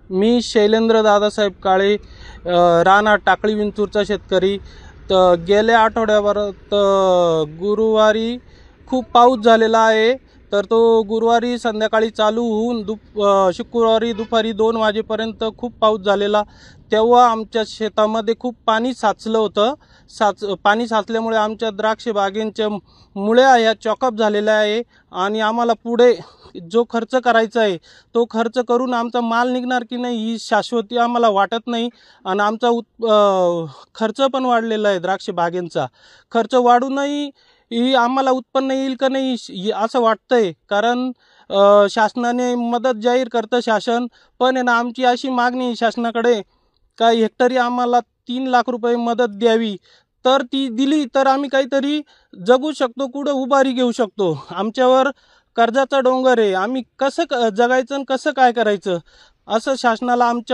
मी शैलेंद्र दादासाहेब काळे, राहणार टाकळी विंचूरचा शेतकरी। तर गेल्या आठवड्याभरात गुरुवारी खूप पाऊस झालेला आहे। तर तो गुरुवारी संध्याकाळी चालू होऊन शुक्रवारी दुपारी 2 वाजेपर्यंत खूप पाऊस झालेला। तेव्हा आमच्या शेतामध्ये खूप पाणी साचलं होतं। पाणी साचल्यामुळे आमच्या द्राक्ष बागेंच्या मुळ्या ह्या चॉकअप झालेल्या आहे आणि आम्हाला पुढे जो खर्च करायचा आहे तो खर्च करून आमचा माल निघणार की नाही ही शाश्वती आम्हाला वाटत नाही। आणि आमचा खर्च पण वाढलेला आहे। द्राक्ष बागेंचा खर्च वाढूनही ही आम्हाला उत्पन्न येईल का नाही असं वाटतंय। कारण शासनाने मदत जाहीर करतं शासन, पण आहे ना आमची अशी मागणी शासनाकडे का हेक्टरी आम्हाला 3 लाख रुपये मदत द्यावी। तर ती दिली तर आम्ही काहीतरी जगू शकतो, कुठं उभारी घेऊ शकतो। आमच्यावर कर्जाचा डोंगर आहे, आम्ही कसं जगायचं आणि कसं काय करायचं असं शासनाला आमच्या